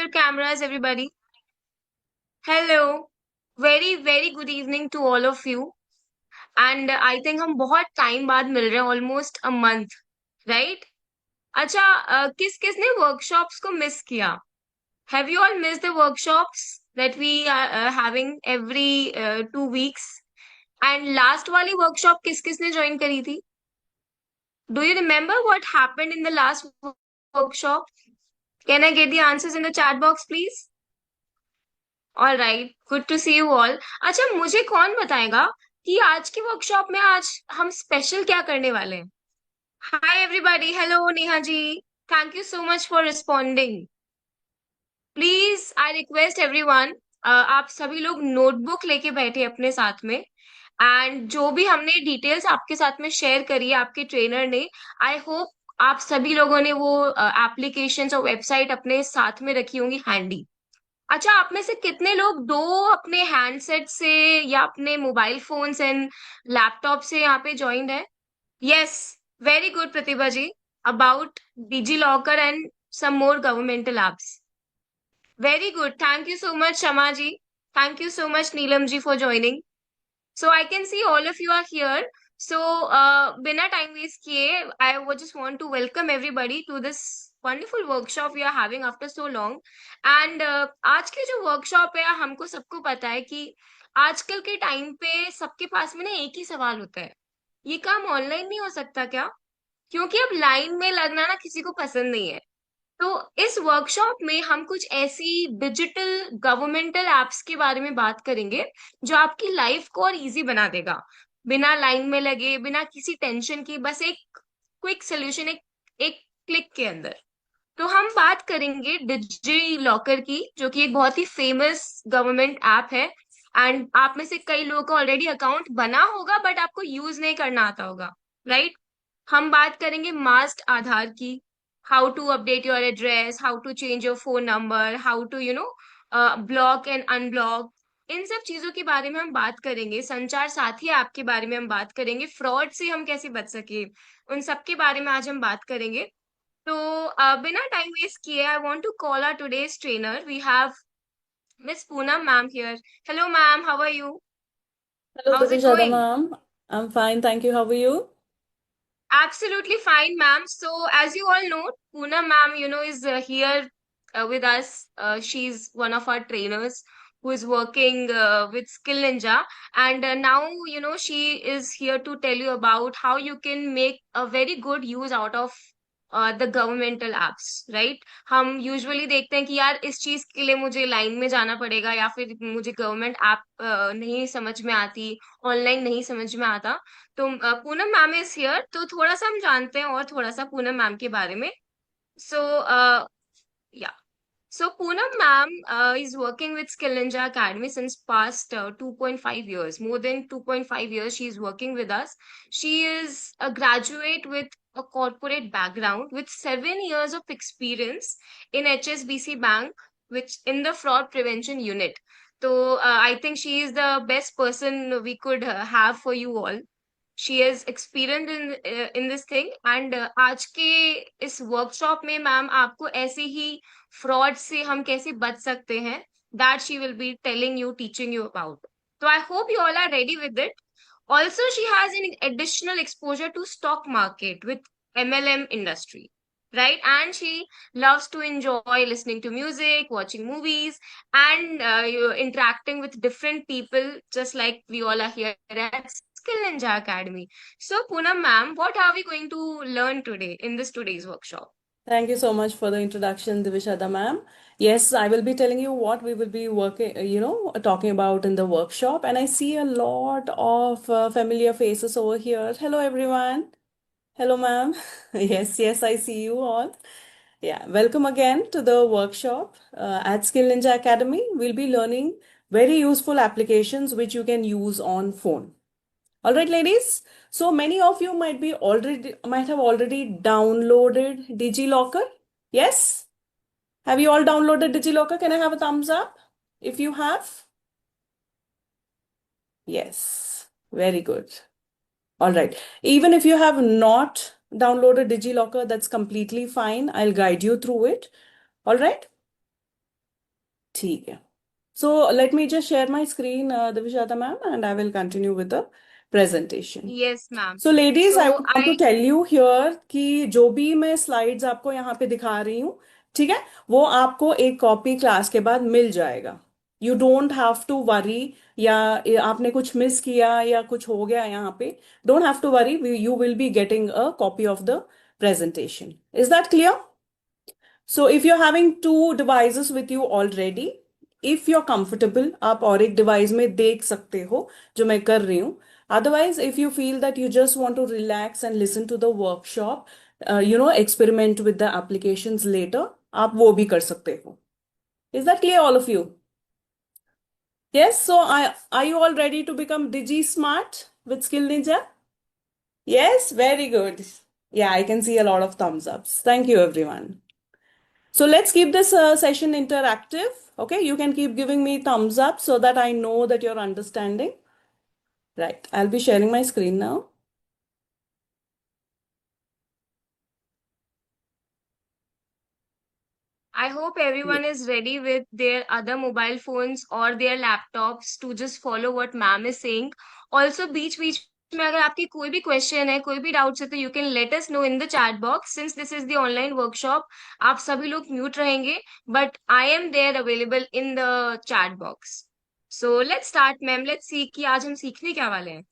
your cameras, everybody. Hello. Very, very good evening to all of you. And I think हम बहुत time बाद मिल रहे हैं, almost a month, right? अच्छा, किस किसने workshops को miss किया? Have you all missed the workshops that we are having every 2 weeks? And last वाली workshop किस किसने join करी थी? Do you remember what happened in the last workshop? Can I get the answers in the chat box, please? All right, good to see you all. अच्छा, मुझे कौन बताएगा कि आज की वर्कशॉप में आज हम स्पेशल क्या करने वाले हैं? Hi everybody, hello Neha ji, thank you so much for responding. Please I request everyone, आप सभी लोग नोटबुक लेके बैठे अपने साथ में। एंड जो भी हमने डिटेल्स आपके साथ में शेयर करी है आपके ट्रेनर ने, आई होप आप सभी लोगों ने वो एप्लीकेशंस और वेबसाइट अपने साथ में रखी होंगी हैंडी। अच्छा, आप में से कितने लोग दो अपने हैंडसेट से या अपने मोबाइल फोन्स एंड लैपटॉप से यहाँ पे ज्वाइंड है? Yes, very good Pratibha ji, about DigiLocker and some more governmental apps. Very good, thank you so much Shama ji, thank you so much Neelam ji for joining. So I can see all of you are here. So बिना time waste किए, I would just want to welcome everybody to this wonderful workshop we are having after so long. And आज की जो workshop है, हमको सबको पता है कि आजकल के टाइम पे सबके पास में ना एक ही सवाल होता है, ये काम ऑनलाइन नहीं हो सकता क्या? क्योंकि अब लाइन में लगना ना किसी को पसंद नहीं है। तो इस वर्कशॉप में हम कुछ ऐसी डिजिटल गवर्नमेंटल एप्स के बारे में बात करेंगे जो आपकी लाइफ को और इजी बना देगा, बिना लाइन में लगे, बिना किसी टेंशन की, बस एक क्विक सोल्यूशन, एक क्लिक के अंदर। तो हम बात करेंगे डिजी लॉकर की, जो कि एक बहुत ही फेमस गवर्नमेंट ऐप है। एंड आप में से कई लोगों का ऑलरेडी अकाउंट बना होगा बट आपको यूज नहीं करना आता होगा, राइट? हम बात करेंगे मास्ट आधार की, how to update your address, how to change your phone number, how to block and unblock. इन सब चीजों के बारे में हम बात करेंगे। संचार साथी ऐप के बारे में हम बात करेंगे, फ्रॉड से हम कैसे बच सके, उन सब के बारे में आज हम बात करेंगे। तो बिना टाइम वेस्ट किए, I want to call our today's trainer. We have miss Poonam ma'am here. Hello ma'am, how are you? Hello, how is it Divishada going? ma'am. I'm fine, thank you. How are you? Absolutely fine, ma'am. So, as you all know, Poonam ma'am, is here with us. She's one of our trainers who is working with Skill Ninja. And now, she is here to tell you about how you can make a very good use out of the governmental apps, right? हम usually देखते हैं कि यार इस चीज के लिए मुझे लाइन में जाना पड़ेगा, या फिर मुझे गवर्नमेंट ऐप नहीं समझ में आती, ऑनलाइन नहीं समझ में आता। तो पूनम मैम इज हियर, तो थोड़ा सा हम जानते हैं और थोड़ा सा पूनम मैम के बारे में। सो या So Poonam ma'am is working with Skill Ninja Academy since past 2.5 years. More than 2.5 years she is working with us. She is a graduate with a corporate background with 7 years of experience in HSBC Bank, which in the fraud prevention unit. So I think she is the best person we could have for you all. She is experience in this thing. And आज के इस workshop में ma'am आपको ऐसे ही fraud से हम कैसे बच सकते हैं, that she will be telling you, teaching you about. तो I hope you all are ready with it. Also she has an additional exposure to stock market with MLM industry, right? And she loves to enjoy listening to music, watching movies, and interacting with different people, just like we all are here at Skill Ninja Academy. So, Poonam ma'am, what are we going to learn today in this today's workshop? Thank you so much for the introduction, Divishada ma'am. Yes, I will be telling you what we will be working, talking about in the workshop. And I see a lot of familiar faces over here. Hello, everyone. Hello, ma'am. Yes, yes, I see you all. Yeah, welcome again to the workshop at Skill Ninja Academy. We'll be learning very useful applications which you can use on phone. All right, ladies. So many of you might have already downloaded DigiLocker. Yes? Have you all downloaded DigiLocker? Can I have a thumbs up if you have? Yes. Very good. All right. Even if you have not downloaded DigiLocker, that's completely fine. I'll guide you through it. All right. ठीक है. So let me just share my screen, Divishata ma'am, and I will continue with the presentation. Yes ma'am. So ladies, so I would want to I tell you here कि जो भी मैं slides आपको यहाँ पे दिखा रही हूँ, ठीक है, वो आपको एक कॉपी क्लास के बाद मिल जाएगा. You don't have to worry, या आपने कुछ मिस किया या कुछ हो गया यहाँ पे, don't have to worry, you will be getting a copy of the presentation. Is that clear? So if you're having two devices with you already, if you're comfortable, आप और एक डिवाइस में देख सकते हो जो मैं कर रही हूँ. Otherwise, if you feel that you just want to relax and listen to the workshop, experiment with the applications later, आप वो भी कर सकते हो. Is that clear, all of you? Yes. So are you all ready to become Digi Smart with Skill Ninja? Yes. Very good. Yeah, I can see a lot of thumbs ups. Thank you, everyone. So let's keep this session interactive. Okay, you can keep giving me thumbs up so that I know that you're understanding. Right, I'll be sharing my screen now. I hope Yeah. everyone is ready with their other mobile phones or their laptops to just follow what ma'am is saying. Also, बीच बीच में अगर आपकी कोई भी question है, कोई भी doubts है, तो you can let us know in the chat box. Since this is the online workshop, आप सभी लोग म्यूट रहेंगे, but I am there available in the chat box. So let's start ma'am. Let's see कि आज हम सीखने क्या वाले हैं.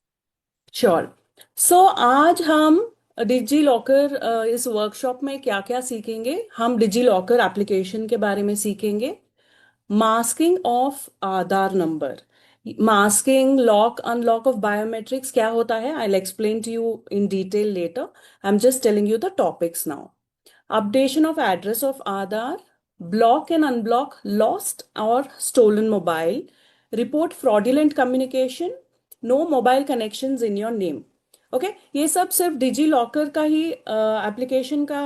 श्योर. सो आज हम डिजी लॉकर, इस वर्कशॉप में क्या क्या सीखेंगे. हम डिजी लॉकर एप्लीकेशन के बारे में सीखेंगे. Masking of Aadhaar number, masking, lock unlock of biometrics क्या होता है, I will explain to you in detail later. I am just telling you the topics now. Updation of address of Aadhaar, block and unblock lost or stolen mobile, report fraudulent communication, no mobile connections in your name. Okay, ये सब सिर्फ digi locker का ही application का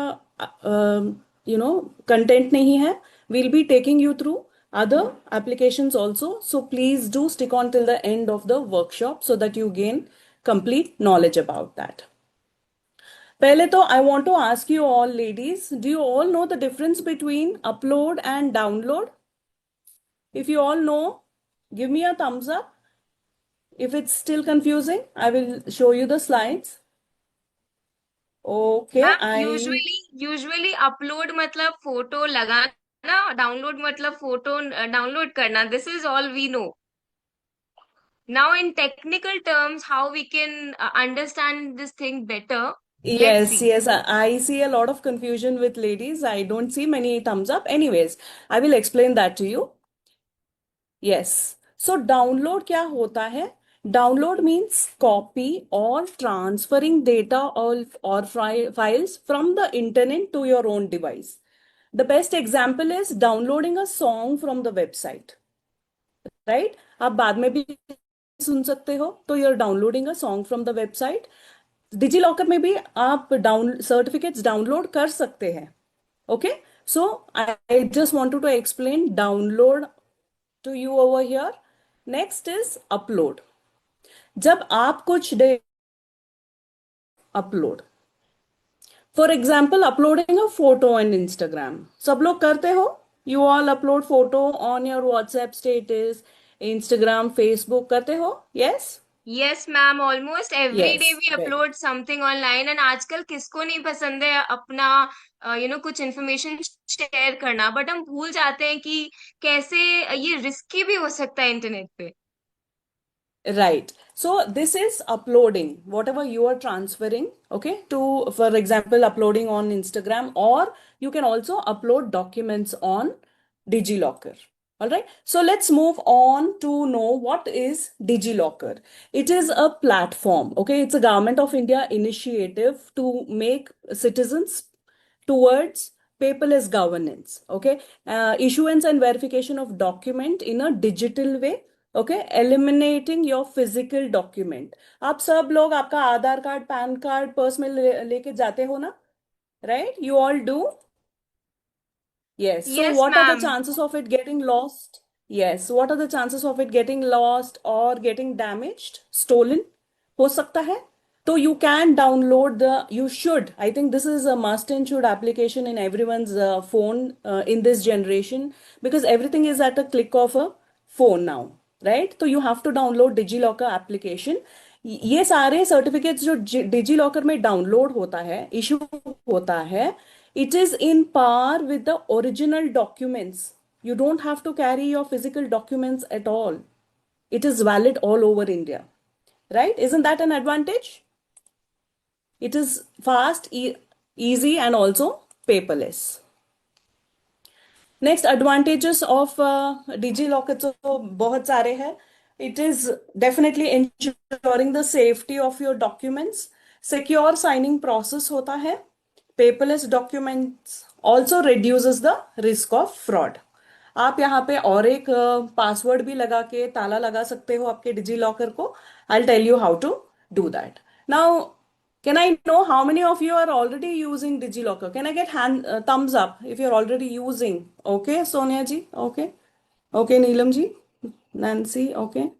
content नहीं है. Will be taking you through other applications also, so please do stick on till the end of the workshop so that you gain complete knowledge about that. पहले तो I want to ask you all ladies, do you all know the difference between upload and download? If you all know, give me a thumbs up. If it's still confusing, I will show you the slides. Okay, ma'am usually upload मतलब photo लगाना, download मतलब photo download करना. This is all we know. Now, in technical terms, how we can understand this thing better, let's Yes, see. yes, I see a lot of confusion with ladies. I don't see many thumbs up. Anyways, I will explain that to you. Yes. So download क्या होता है? Download means copy or transferring data or files from the internet to your own device. The best example is downloading a song from the website, right? आप बाद में भी सुन सकते हो, तो you're downloading a song from the website. DigiLocker में भी आप डाउन सर्टिफिकेट्स डाउनलोड कर सकते हैं. Okay, so I just wanted to explain download to you over here. Next is upload. जब आप कुछ day upload, for example uploading a photo on Instagram, सब लोग करते हो. You all upload photo on your WhatsApp status, Instagram, Facebook करते हो. Yes. Yes ma'am, almost every yes. Day we upload something online. And आजकल किसको नहीं पसंद है अपना कुछ इन्फॉर्मेशन शेयर करना, बट हम भूल जाते हैं कि कैसे ये रिस्की भी हो सकता है इंटरनेट पे. Right. So this is uploading whatever you are transferring, okay, to, for example, uploading on Instagram, or you can also upload documents on DigiLocker. All right. So let's move on to know what is DigiLocker. It is a platform, okay? It's a Government of India initiative to make citizens towards paperless governance, okay? Issuance and verification of document in a digital way, okay, eliminating your physical document. आप सब लोग आपका आधार card, pan card purse में लेके जाते हो ना, right? You all do. Yes. So yes what are the ma'am. chances of it getting lost? Yes. What are the chances of it getting lost or getting damaged, stolen? हो सकता है. So you can download you should, I think this is a must and should application in everyone's phone in this generation, because everything is at a click of a phone now, right? So you have to download DigiLocker application. ये सारे certificates जो डिजी में download होता है, issue होता है, it is in par with the original documents. You don't have to carry your physical documents at all. It is valid all over India, right? Isn't that an advantage? It is fast, easy, and also paperless. Next, advantages of DigiLocker तो बहुत सारे हैं. It is definitely ensuring the safety of your documents. Secure signing process होता है. Paperless documents also reduces the risk of fraud. आप यहाँ पे और एक पासवर्ड भी लगा के ताला लगा सकते हो आपके डिजी लॉकर को. I'll tell you how to do that. Now, can I know how many of you are already using DigiLocker? Can I get thumbs up if you're already using? Okay, Sonia ji. Okay. Okay, Neelam ji. Nancy. Okay.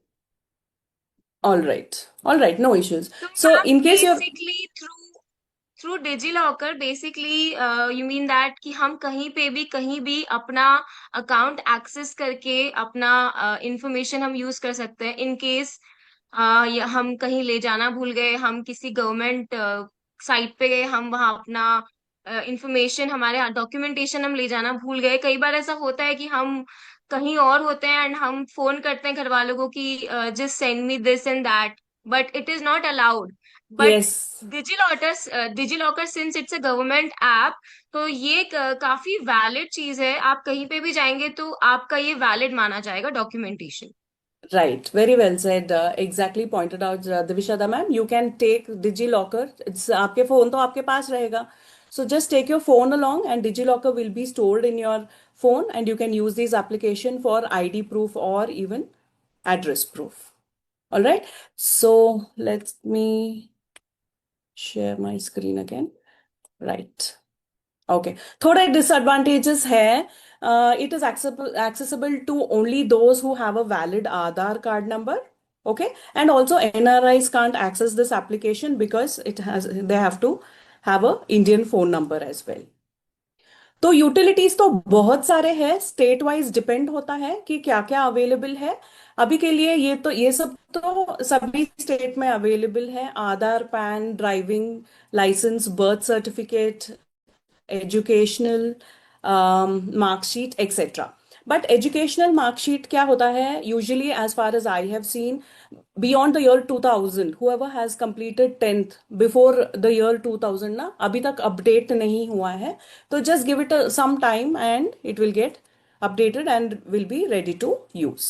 All right. All right. No issues. So So ma'am, in case you're basically through DigiLocker basically you mean that कि हम कहीं भी अपना account access करके अपना information हम use कर सकते हैं इन केस हम कहीं ले जाना भूल गए, हम किसी गवर्नमेंट साइट पे गए, हम वहाँ अपना इंफॉर्मेशन हमारे डॉक्यूमेंटेशन हम ले जाना भूल गए. कई बार ऐसा होता है कि हम कहीं और होते हैं एंड हम फोन करते हैं घर वालों को कि just send me this and that, but it is not allowed. But yes, DigiLocker since it's a government app, तो ये काफी वैलिड चीज है. आप कहीं पे भी जाएंगे तो आपका ये वैलिड माना जाएगा documentation. right. Very well said. Exactly pointed out, Divishada ma'am. You can take DigiLocker. It's आपके phone तो आपके पास रहेगा. So just take your phone along, and DigiLocker will be stored in your phone, and you can use this application for ID proof or even address proof. All right. So let me share my screen again. Right. Okay. थोड़े disadvantages है. It is accessible to only those who have a valid Aadhaar card number. Okay. And also NRIs can't access this application because they have to have a Indian phone number as well. तो utilities तो बहुत सारे हैं, state wise depend होता है कि क्या क्या अवेलेबल है. अभी के लिए ये सब तो सभी स्टेट में अवेलेबल है. Aadhaar, PAN, driving licence, birth certificate, educational marksheet etcetera. But educational marksheet क्या होता है, usually as far as I have seen, beyond the year 2000, whoever has completed 10th before the year 2000 ना, अभी तक अपडेट नहीं हुआ है. तो just give it some time and it will get updated and will be ready to use.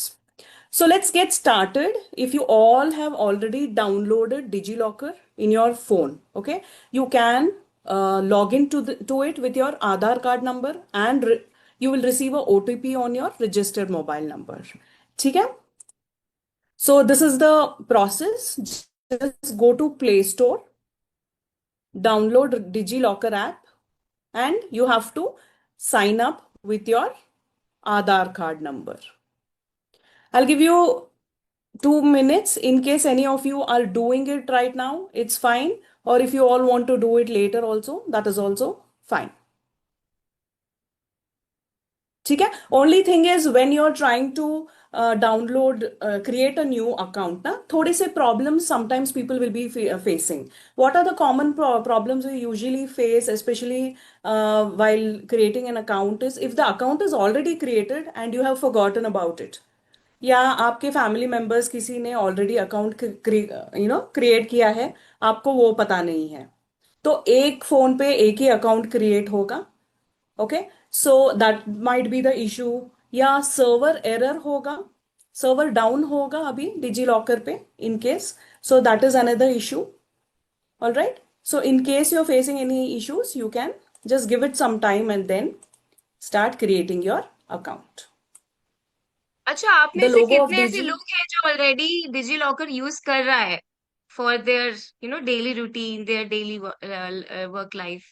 So let's get started. If you all have already downloaded DigiLocker in your phone, okay, you can log in to it with your Aadhaar card number, and you will receive a OTP on your registered mobile number. ठीक है? So this is the process. Just go to Play Store, download DigiLocker app, and you have to sign up with your Aadhaar card number. I'll give you 2 minutes in case any of you are doing it right now. It's fine. Or if you all want to do it later also, that is also fine. ठीक है. Only thing is when you're trying to download, create a new account, ना थोड़े से problems sometimes people will be facing. What are the common problems we usually face, especially while creating an account, is if the account is already created and you have forgotten about it, या आपके family members किसी ने already account create किया है, आपको वो पता नहीं है, तो एक फोन पे एक ही अकाउंट क्रिएट होगा. Okay. So that might be the issue. या सर्वर एरर होगा, सर्वर डाउन होगा अभी डिजी लॉकर पे in case. So that is another issue. All right. So in case you are facing any issues, you can just give it some time and then start creating your account. अच्छा, आप में The से logo of कितने ऐसे Digi. लोग हैं जो already digi locker use कर रहा है for their daily routine, their daily work life?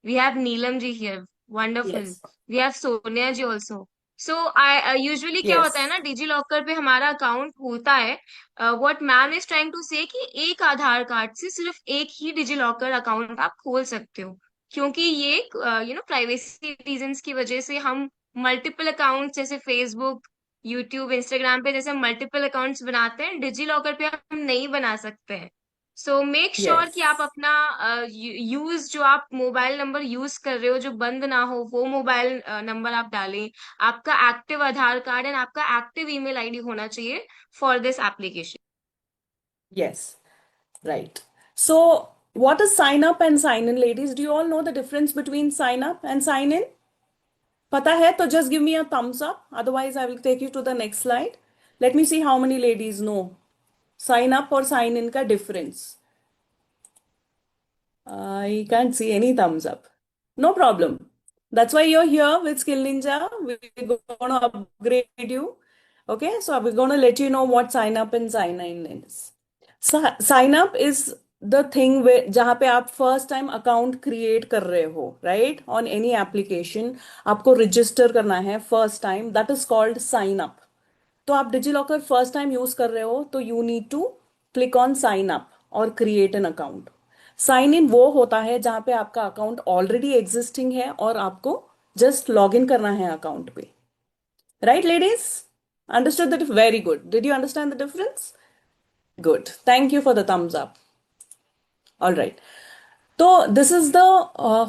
We have Neelam ji here. Wonderful. Yes. We have Sonia ji also. So I usually क्या होता है Yes. ना, डिजी लॉकर पे हमारा अकाउंट होता है। What ma'am is trying to say कि एक आधार कार्ड से सिर्फ एक ही डिजी लॉकर अकाउंट आप खोल सकते हो, क्योंकि ये प्राइवेसी रीजंस की वजह से हम मल्टीपल अकाउंट जैसे फेसबुक, यूट्यूब, इंस्टाग्राम पे जैसे मल्टीपल अकाउंट्स बनाते हैं, डिजी लॉकर पे हम नहीं बना सकते हैं। सो मेक श्योर कि आप Yes. अपना यूज जो आप मोबाइल नंबर यूज कर रहे हो जो बंद ना हो, वो मोबाइल नंबर आप डालें। आपका एक्टिव आधार कार्ड एंड आपका एक्टिव ईमेल आईडी होना चाहिए for this application. Yes. Right. So, what is sign up and sign in, ladies? Do you all know the difference between sign up and sign in? पता है तो just give me a thumbs up. Otherwise, I will take you to the next slide. Let me see how many ladies know sign up or sign in का difference. I can't see any thumbs up. No problem. That's why you're here with Skill Ninja. We're going to upgrade you. Okay, so we're going to let you know what sign up and sign in is. Sign up is the thing where जहाँ पे आप first time account create कर रहे हो, right, on any application आपको register करना है first time, that is called sign up. तो आप डिजिलॉकर फर्स्ट टाइम यूज कर रहे हो तो you need to click on sign up और create an account. Sign in वो होता है जहां पे आपका अकाउंट ऑलरेडी एग्जिस्टिंग है और आपको जस्ट लॉग इन करना है अकाउंट पे, right ladies? Understood that? Very good. Did you understand the difference? Good, thank you for the thumbs up. All right, तो this is the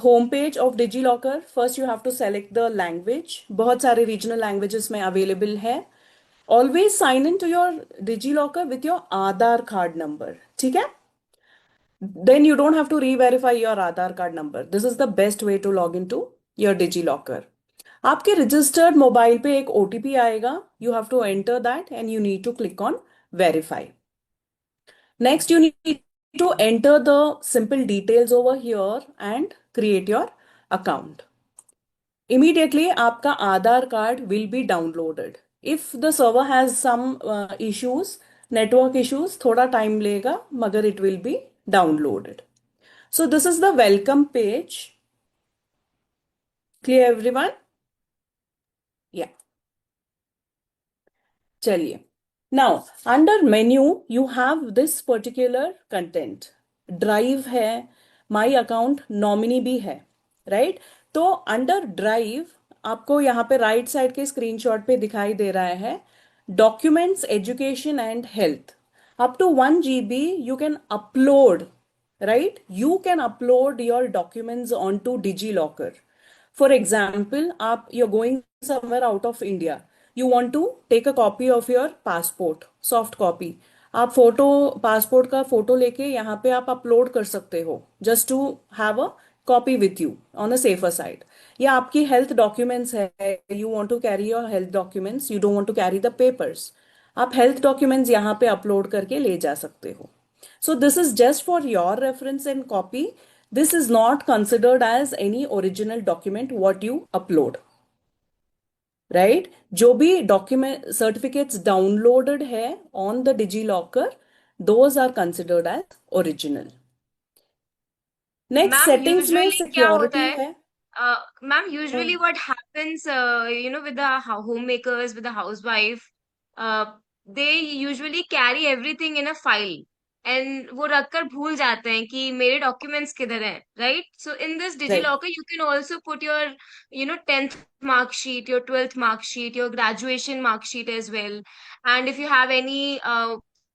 home page of DigiLocker. First you have to select the language, बहुत सारे regional languages में available है। Always sign in to your DigiLocker with your Aadhaar card number, ठीक है? Then you don't have to reverify your Aadhaar card number. This is the best way to log in to your DigiLocker. आपके registered mobile पे एक OTP आएगा, you have to enter that and you need to click on verify. Next, you need to enter the simple details over here and create your account. Immediately, आपका आधार card will be downloaded. If the server has some issues, network issues, थोड़ा time लेगा, मगर it will be downloaded. So this is the welcome page. Clear everyone? Yeah. चलिए, now under menu you have this particular content, drive है, my account nominee भी है, right? तो under drive आपको यहाँ पे राइट साइड के स्क्रीनशॉट पे दिखाई दे रहा है documents, education and health. Up to 1 GB you can upload, right? You can upload your documents onto DigiLocker. For example, you're going somewhere out of India. You want to take a copy of your passport, soft copy. आप photo, passport का photo लेके यहाँ पे आप upload कर सकते हो, just to have a copy with you on a safer side. या आपकी हेल्थ डॉक्यूमेंट्स है, you want to carry your health documents, you don't want to carry the papers, आप हेल्थ डॉक्यूमेंट्स यहाँ पे अपलोड करके ले जा सकते हो। So this is just for your reference and copy. This is not considered as any original document what you upload, right? जो भी document certificates downloaded है on the DigiLocker, those are considered as original. Next ma'am settings में usually क्या होता security है, है। Ma'am usually hmm, what happens with the home makers, with the housewife, they usually carry everything in a file and वो रखकर भूल जाते हैं कि मेरे डॉक्यूमेंट्स किधर हैं, right? So in this Digi right. Locker you can also put your 10th mark sheet, your 12th mark sheet, your graduation mark sheet as well. And if you have any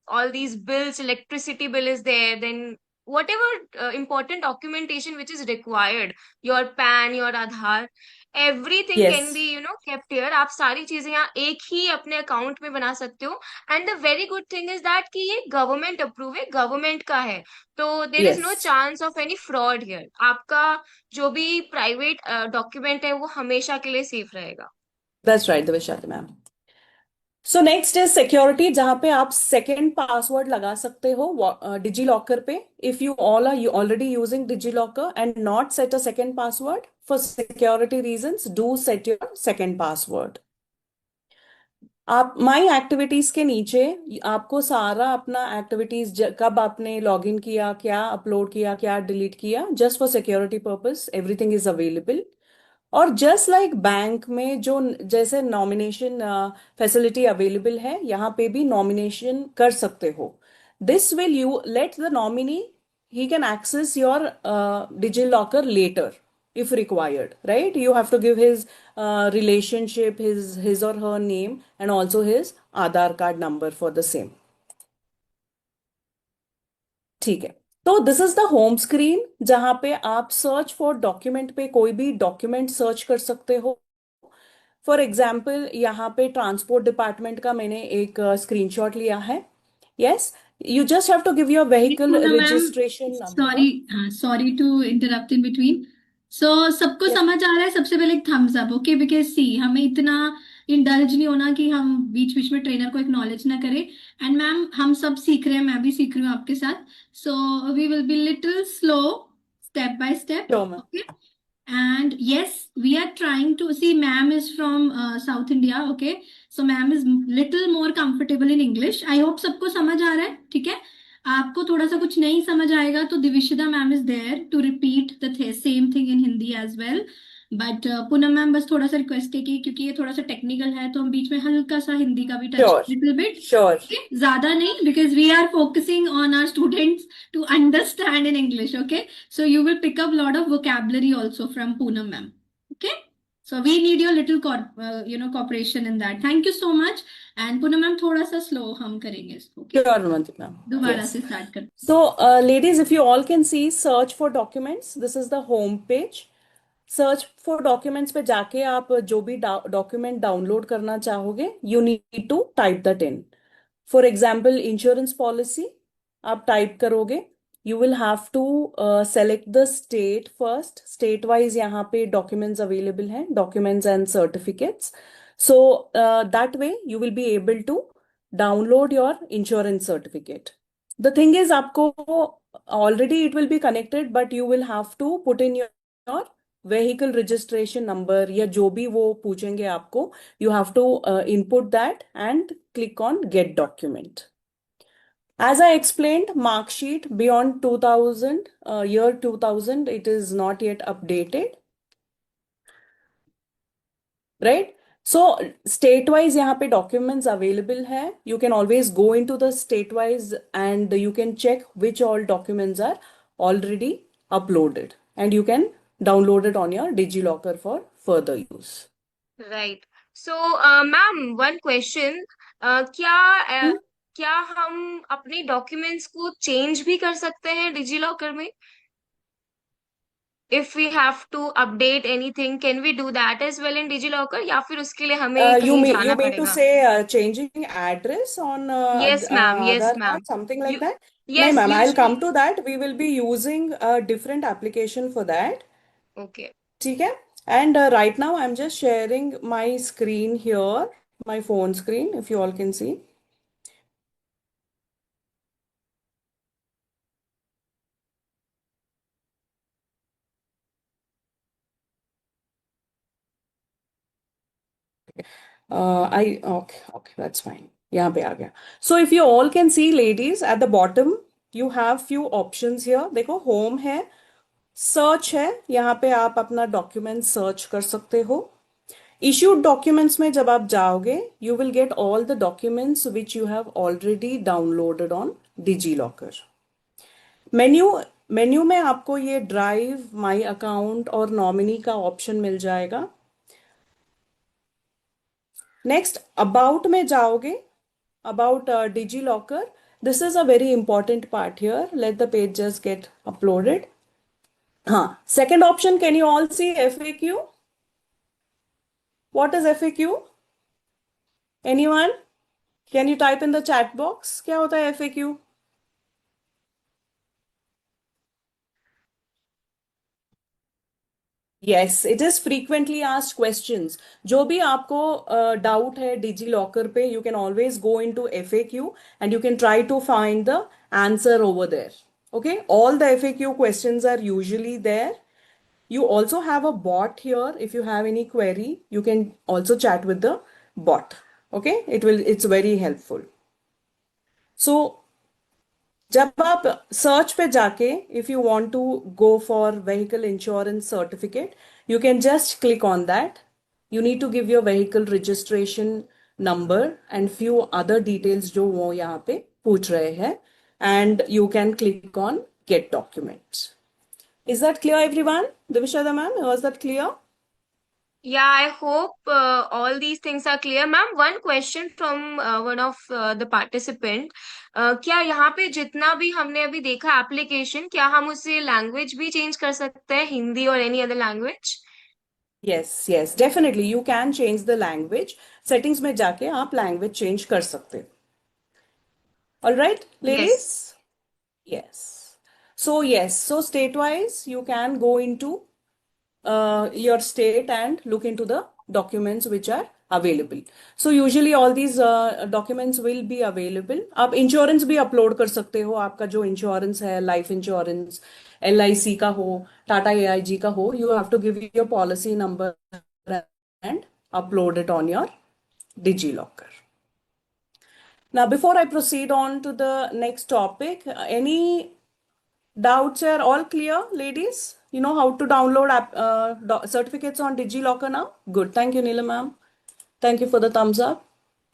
all these bills, electricity bill is there, then whatever important documentation which is required, your PAN, your Aadhaar, everything can Yes, be kept here. आप सारी चीजें यहाँ एक ही अपने account में बना सकते हो। And the very good thing is that कि ये गवर्नमेंट अप्रूव है, गवर्नमेंट का है, तो there is no yes. Chance of any fraud here. आपका जो भी प्राइवेट डॉक्यूमेंट है वो हमेशा के लिए सेफ रहेगा। That's right, Divishati ma'am. So next is security, जहां पे आप सेकेंड पासवर्ड लगा सकते हो डिजी लॉकर पे। If you all are already using DigiLocker and not set a second password for security reasons, do set your second password. आप my activities के नीचे आपको सारा अपना एक्टिविटीज, कब आपने लॉग इन किया, क्या अपलोड किया, क्या डिलीट किया, just for security purpose everything is available. और जस्ट लाइक बैंक में जो जैसे नॉमिनेशन फैसिलिटी अवेलेबल है, यहाँ पे भी नॉमिनेशन कर सकते हो. This will you let the nominee, he can access your DigiLocker later if required, right? You have to give his relationship, his or her name, and also his Aadhaar card number for the same. ठीक है. तो this is the home screen, जहां पे आप search for document पे कोई भी document search कर सकते हो. फॉर एग्जाम्पल यहाँ पे ट्रांसपोर्ट डिपार्टमेंट का मैंने एक स्क्रीनशॉट लिया है. Yes, you just have to give your vehicle Poonam ma'am, registration sorry, number. हाँ sorry to interrupt in between. So सबको यस, समझ आ रहा है? सबसे पहले एक thumbs up, okay? Because see, हमें इतना इंडल्ज नहीं होना कि हम बीच बीच में ट्रेनर को एक्नॉलेज ना करें. एंड मैम, हम सब सीख रहे हैं, मैं भी सीख रही हूँ आपके साथ. So we will be little slow, step by step. Sure ma'am. Okay. And yes, we are trying to see, ma'am is from South India, okay? So ma'am is little more comfortable in English. I hope सबको समझ आ रहा है, ठीक है? आपको थोड़ा सा कुछ नहीं समझ आएगा तो Divishida ma'am is there to repeat the same thing in Hindi as well. But Poonam ma'am, बस थोड़ा सा रिक्वेस्ट है कि क्योंकि ये थोड़ा सा टेक्निकल है तो हम बीच में हल्का सा हिंदी का भी touch, sure, little bit. Sure. ज्यादा नहीं, because we are focusing on our students to understand in English, okay? So you will pick up a lot of vocabulary also from Poonam ma'am, okay? So we need your little cooperation in that. Thank you so much. And Poonam ma'am, थोड़ा सा slow हम करेंगे इसको, okay? Sure Manti ma'am. दोबारा yes. से start कर. So, ladies, if you all can see, search for documents. This is the home page. Search for documents पे जाके आप जो भी डॉक्यूमेंट डाउनलोड करना चाहोगे, you need to type that in. For example insurance policy आप type करोगे. You will have to select the state first. State wise यहाँ पे डॉक्यूमेंट्स अवेलेबल हैं, documents and certificates. So that way you will be able to download your insurance certificate. The thing is, आपको already it will be connected, but you will have to put in your vehicle registration number या जो भी वो पूछेंगे आपको. You have to input that and click on get document. As I explained, mark sheet beyond 2000, year 2000, it is not yet updated, right? So state wise यहाँ पे documents available है. You can always go into the state wise and you can check which all documents are already uploaded, and you can download it on your DigiLocker for further use. Right. So ma'am, one question. क्या Hmm? क्या हम अपने documents को change भी कर सकते हैं DigiLocker में? If we have to update anything, can we do that as well in DigiLocker, या फिर उसके लिए हमें You कहीं mean जाना you mean to पड़ेगा? say changing address on yes ma'am, yes Aadhaar ma'am. card, something like you that? No, yes, ma'am, I'll come usually. to that. We will be using a different application for that. Okay. ठीक है? And right now I'm just sharing my screen here, my phone screen, if you all can see. Okay, that's fine. यहाँ पे आ गया. So if you all can see, ladies, at the bottom you have few options here. देखो, home है, search है, यहाँ पे आप अपना डॉक्यूमेंट सर्च कर सकते हो. इश्यूड डॉक्यूमेंट्स में जब आप जाओगे, you will get all the documents which you have already downloaded on DigiLocker. Menu menu में आपको ये ड्राइव, माई अकाउंट और नॉमिनी का ऑप्शन मिल जाएगा. नेक्स्ट, अबाउट में जाओगे, about DigiLocker. This is a very important part here. Let the page just get uploaded. हाँ, second option, can you all see FAQ? What is FAQ? Anyone? Can you type in the chat box? क्या होता है FAQ? Yes, it is frequently asked questions. जो भी आपको doubt है digi locker पे, you can always go into FAQ and you can try to find the answer over there. Okay, all the FAQ questions are usually there. You also have a bot here. If you have any query, you can also chat with the bot. Okay, it's very helpful. So जब आप search पे जाके if you want to go for vehicle insurance certificate you can just click on that. You need to give your vehicle registration number and few other details जो वो यहाँ पे पूछ रहे हैं and you can click on get documents. Is that clear, everyone? Divishada ma'am, was that clear? Yeah, I hope all these things are clear. Ma'am, one question from one of the participant. क्या यहाँ पे जितना भी हमने अभी देखा application, क्या हम उसे लैंग्वेज भी चेंज कर सकते हैं, हिंदी और any other language? Yes, yes, definitely. You can change the language. Settings में जाके आप language change कर सकते हो. All right, yes. ladies? Yes. So yes, so state-wise, you can go into your state and look into the documents which are available. So usually all these documents will be available. आप insurance भी upload कर सकते हो. आपका जो insurance है life insurance LIC का हो टाटा AIG का हो you have to give your policy number and upload it on your DigiLocker. Now before I proceed on to the next topic, any doubts are all clear, ladies? You know how to download certificates on DigiLocker now? Good. Thank you, Neela ma'am. Thank you for the thumbs up.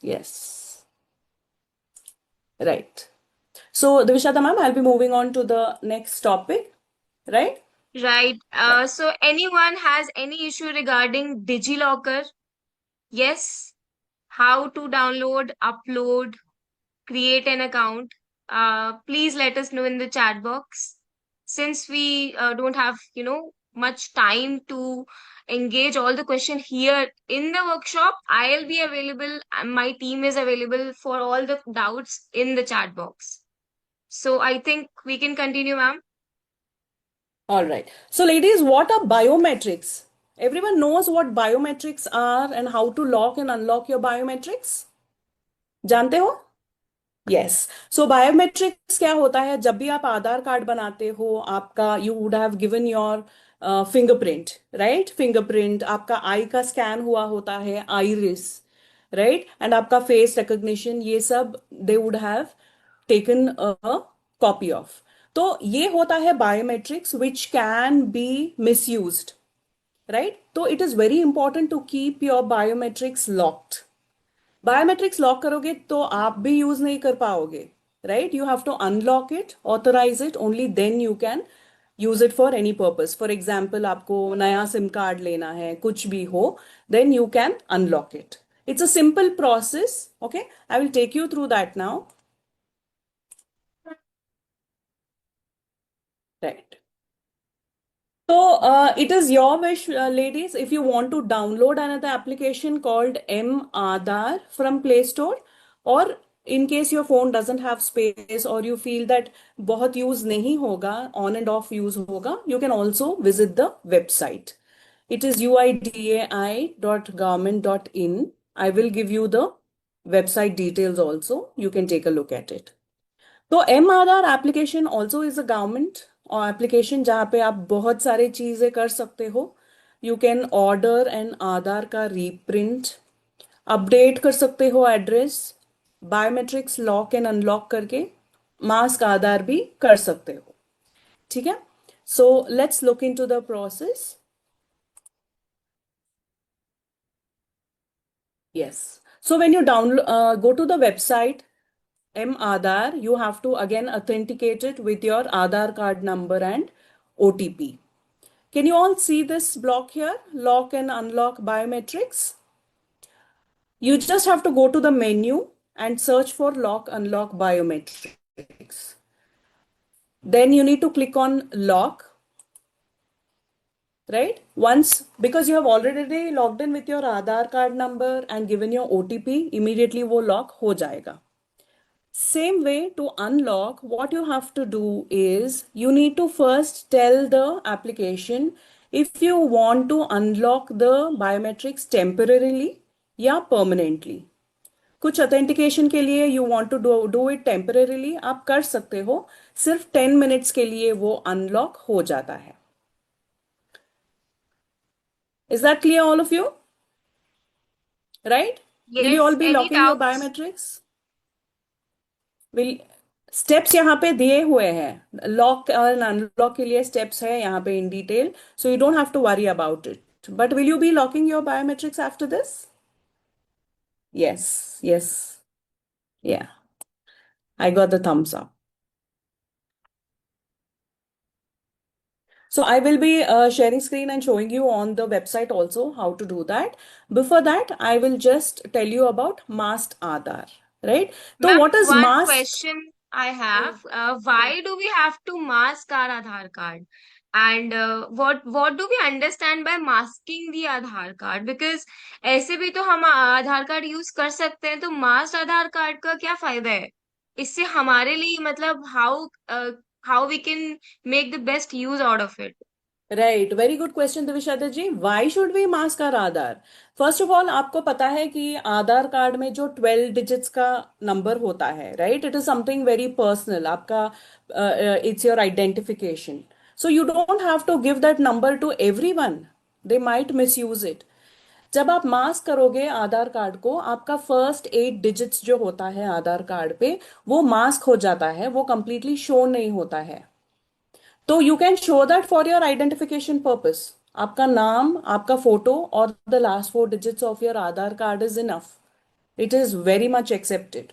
Yes. Right. So, Divishada ma'am, I'll be moving on to the next topic. Right? Right. Right. So anyone has any issue regarding DigiLocker? Yes. How to download, upload, create an account? Please let us know in the chat box. Since we don't have, much time to engage all the question here in the workshop, I'll be available. My team is available for all the doubts in the chat box. So I think we can continue, ma'am. All right. So, ladies, what are biometrics? Everyone knows what biometrics are and how to lock and unlock your biometrics? जानते हो? Yes. सो biometrics क्या होता है जब भी आप Aadhaar card बनाते हो आपका you would have given your fingerprint right. Fingerprint आपका आई का स्कैन हुआ होता है आईरिस राइट एंड आपका फेस रिकॉग्निशन ये सब they would have taken a copy of. तो ये होता है biometrics which can be misused right. तो it is very important to keep your biometrics locked. Biometrics lock करोगे तो आप भी यूज नहीं कर पाओगे right. You have to unlock it authorise it only then you can use it for any purpose. For example आपको नया SIM card लेना है कुछ भी हो then you can unlock it. It's a simple process. Okay I will take you through that now. Right. So it is your wish, ladies, if you want to download another application called M-Aadhaar from Play Store, or in case your phone doesn't have space or you feel that बहुत use नहीं होगा, on and off use होगा, you can also visit the website. It is uidai.government.in. I will give you the website details also. You can take a look at it. तो M Aadhaar application also is a government application जहाँ पे आप बहुत सारे चीजें कर सकते हो. You can order an Aadhaar का रीप्रिंट अपडेट कर सकते हो address biometrics lock and unlock करके मास्क आधार भी कर सकते हो. ठीक है. So let's look into the process. Yes. So when you download go to the website M-Aadhaar, you have to again authenticate it with your Aadhaar card number and OTP. Can you all see this block here? Lock and unlock biometrics. You just have to go to the menu and search for lock unlock biometrics. Then you need to click on lock. Right? Once, because you have already logged in with your Aadhaar card number and given your OTP, immediately वो lock हो जाएगा. Same way to unlock, what you have to do is you need to first tell the application if you want to unlock the biometrics temporarily या permanently. कुछ authentication के लिए you want to do it temporarily आप कर सकते हो. सिर्फ 10 minutes के लिए वो unlock हो जाता है. Is that clear all of you? Right? Will you Yes, all be any locking your doubts? biometrics? Will steps यहाँ पे दिए हुए हैं, लॉक और अनलॉक के लिए स्टेप्स है यहाँ पे in detail, so you don't have to worry about it, but will you be locking your biometrics after this? Yes, yes, yeah, I got the thumbs up. So I will be sharing screen and showing you on the website also how to do that. Before that, I will just tell you about Mast Aadhaar, right? So Ma'am, what is one Mast? question I Hmm, have. hmm. Why do we have to mask our Aadhaar card? And what do we understand by masking the Aadhaar card? Because ऐसे भी तो हम आधार card use कर सकते हैं, तो mask Aadhaar card का क्या फायदा है? इससे हमारे लिए मतलब how we can make the best use out of it. Right, very good question, Divishadar ji. Why should we mask our Aadhaar? First of all, आपको पता है कि आधार कार्ड में जो 12 डिजिट्स का नंबर होता है, right, it is something very personal. आपका it's your identification. So you don't have to give that number to everyone. They might misuse it. जब आप मास्क करोगे आधार कार्ड को, आपका फर्स्ट 8 डिजिट्स जो होता है आधार कार्ड पे, वो मास्क हो जाता है, वो कंप्लीटली शो नहीं होता है. तो you can show that for your identification purpose. आपका नाम, आपका फोटो और the last 4 digits of your Aadhaar card is enough. It is very much accepted.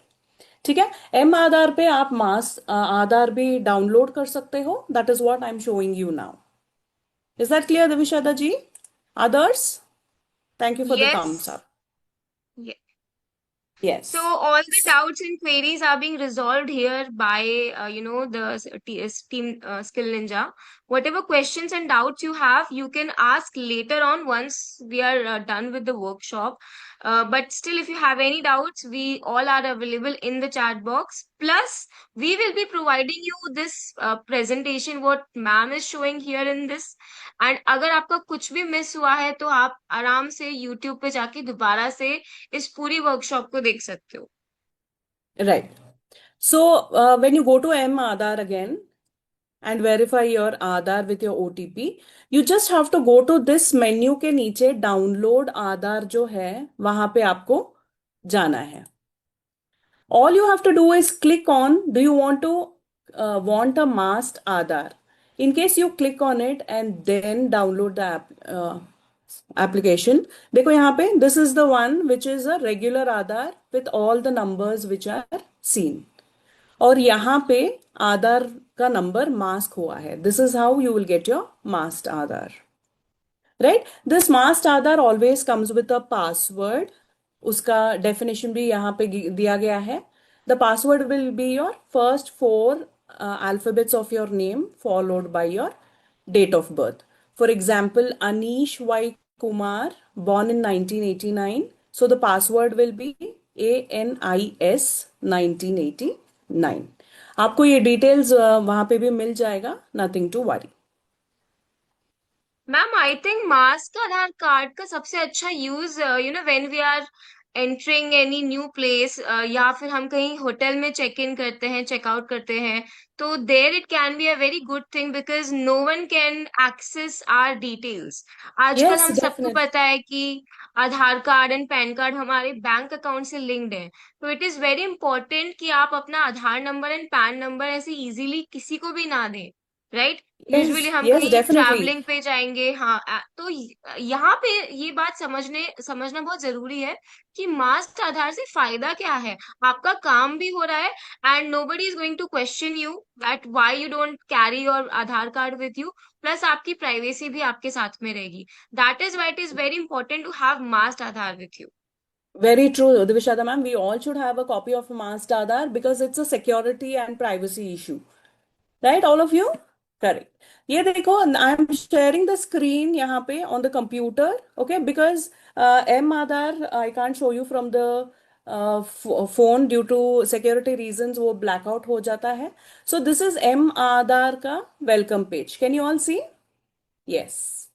ठीक है. एम आधार पे आप मास आधार भी डाउनलोड कर सकते हो. That is what I am showing you now. Is that clear, Divishada ji? Others? Thank you for the Yes. thumbs up. So Yes. all the doubts and queries are being resolved here by the team Skill Ninja. Whatever questions and doubts you have, you can ask later on once we are done with the workshop. But still, if you have any doubts, we all are available in the chat box. Plus, we will be providing you this presentation what ma'am is showing here in this. And अगर आपका कुछ भी miss हुआ है तो आप आराम से यूट्यूब पे जाके दोबारा से इस पूरी वर्कशॉप को देख सकते हो. Right. So when you go to M Aadhaar again and verify your Aadhaar with your OTP, you just have to go to this menu के नीचे डाउनलोड आधार जो है वहां पे आपको जाना है. All you have to do is click on, do you want a masked Aadhaar? In case you click on it and then download the application, देखो यहाँ पे this is the one which is a regular Aadhaar with all the numbers which are seen. और यहाँ पे आधार का number mask हुआ है. This is how you will get your masked Aadhaar. Right. This masked Aadhaar always comes with a password. उसका definition भी यहाँ पे दिया गया है. The password will be your first 4 alphabets of your name followed by your date of birth. For example, Anish Y Kumar, born in 1989. So the password will be ANIS 1989. आपको ये details वहां पे भी मिल जाएगा. Nothing to worry. Ma'am, I think mask Aadhaar card का सबसे अच्छा use when we are entering any new place, या फिर हम कहीं होटल में चेक इन करते हैं, चेकआउट करते हैं, तो there it can be a very good thing because no one can access our details. आजकल यस, हम सबको डेफिनेटली. पता है कि Aadhaar card and PAN card हमारे बैंक अकाउंट से लिंक्ड है. तो इट इज वेरी इंपॉर्टेंट कि आप अपना Aadhaar number and PAN number ऐसे इजीली किसी को भी ना दें, राइट? यस, यूजुअली हम यस, कहीं डेफिनेटली. ट्रैवलिंग पे जाएंगे, हाँ, तो यहाँ पे ये बात समझना बहुत जरूरी है कि मास्क आधार से फायदा क्या है. आपका काम भी हो रहा है and nobody is going to question you that why you don't carry your Aadhaar card with you. Plus आपकी प्राइवेसी भी आपके साथ में रहेगी. That is why it is very important to have mask Aadhaar with you. Very true, Divishada ma'am. We all should have a copy of masked Aadhaar because it's a security and privacy issue. Right, all of you? Correct. ये देखो, I am sharing the screen यहाँ पे on the computer. Okay, because M Aadhaar I can't show you from the phone due to security reasons. वो blackout हो जाता है. So this is M Aadhaar का welcome page. Can you all see? Yes,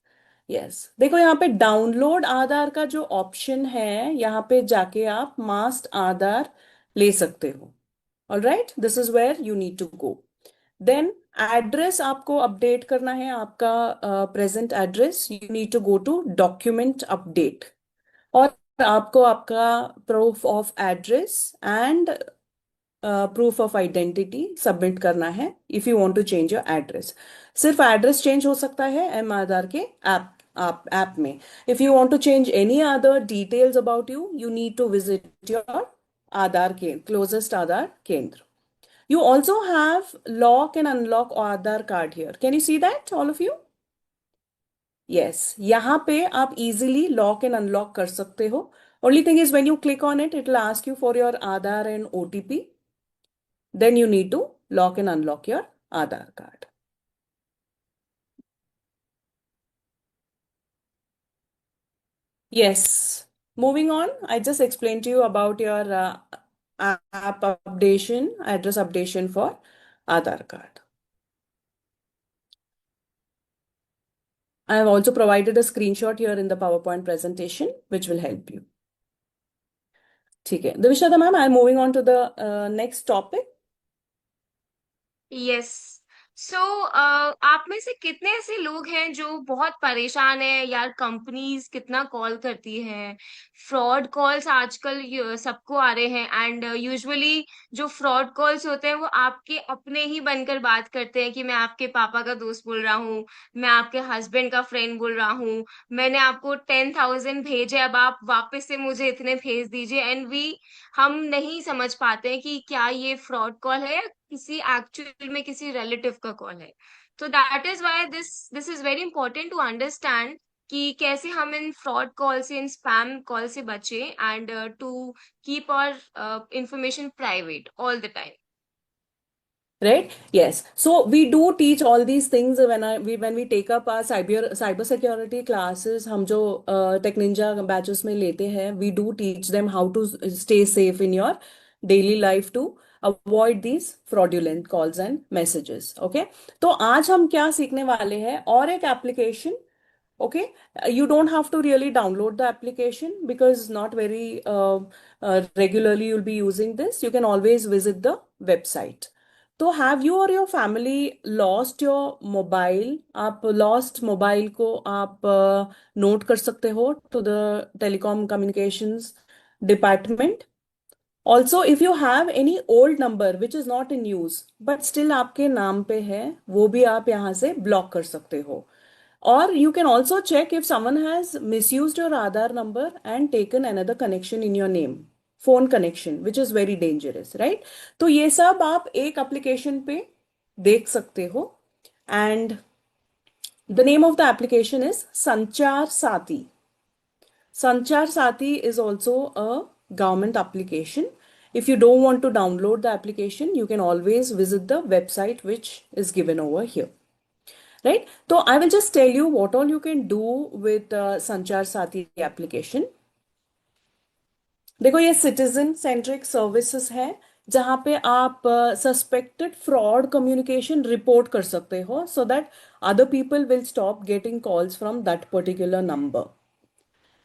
yes. देखो यहाँ पे डाउनलोड आधार का जो ऑप्शन है, यहाँ पे जाके आप मास्क्ड आधार ले सकते हो. All right, this is where you need to go. Then address आपको अपडेट करना है, आपका present address. You need to go to document update. और आपको आपका proof of address and proof of identity submit करना है if you want to change your address. सिर्फ एड्रेस चेंज हो सकता है एम आधार के ऐप में। If you want to change any other details about you, you need to visit your Aadhaar के closest आधार केंद्र। You also have lock and unlock Aadhaar card here. Can you see that, all of you? Yes, यहाँ पे आप easily lock and unlock कर सकते हो. Only thing is when you click on it, it will ask you for your Aadhaar and OTP. Then you need to lock and unlock your Aadhaar card. Yes, moving on, I just explained to you about your app updation, address updation for Aadhaar card. I have also provided a screenshot here in the PowerPoint presentation, which will help you. ठीक है Divisha ma'am, I am moving on to the next topic. Yes. So आप में से कितने ऐसे लोग हैं जो बहुत परेशान हैं यार, कंपनीज कितना कॉल करती हैं, फ्रॉड कॉल्स आजकल सबको आ रहे हैं। एंड यूजुअली जो फ्रॉड कॉल्स होते हैं वो आपके अपने ही बनकर बात करते हैं कि मैं आपके पापा का दोस्त बोल रहा हूँ, मैं आपके हस्बैंड का फ्रेंड बोल रहा हूँ, मैंने आपको 10,000 भेजे, अब आप वापस से मुझे इतने भेज दीजिए। एंड हम नहीं समझ पाते हैं कि क्या ये फ्रॉड कॉल है या किसी एक्चुअल में किसी रिलेटिव का कॉल है। तो that is why this is very important to understand कि कैसे हम इन फ्रॉड कॉल से, इन स्पैम कॉल से बचे, and to keep our information private all the time. Right? Yes. So we do teach all these things when we take up our cyber security classes. हम जो Tech Ninja batches में लेते हैं, we do teach them how to stay safe in your daily life to avoid these fraudulent calls and messages. Okay? तो आज हम क्या सीखने वाले हैं, और एक application. Okay, you don't have to really download the application because not very regularly you'll be using this. You can always visit the website. तो have you or your family lost your mobile? आप lost mobile को आप note कर सकते हो to the telecom communications department. Also, if you have any old number which is not in use but still आपके नाम पे है, वो भी आप यहाँ से block कर सकते हो. Or you can also check if someone has misused your Aadhaar number and taken another connection in your name. Phone connection, which is very dangerous, right? तो ये सब आप एक application पे देख सकते हो. And the name of the application is Sanchar Sati. Sanchar Sati is also a government application. If you don't want to download the application, you can always visit the website which is given over here. Right? So I will just tell you what all you can do with Sanchar Sati application. देखो ये citizen centric services है जहां पे आप suspected fraud communication report कर सकते हो so that other people will stop getting calls from that particular number.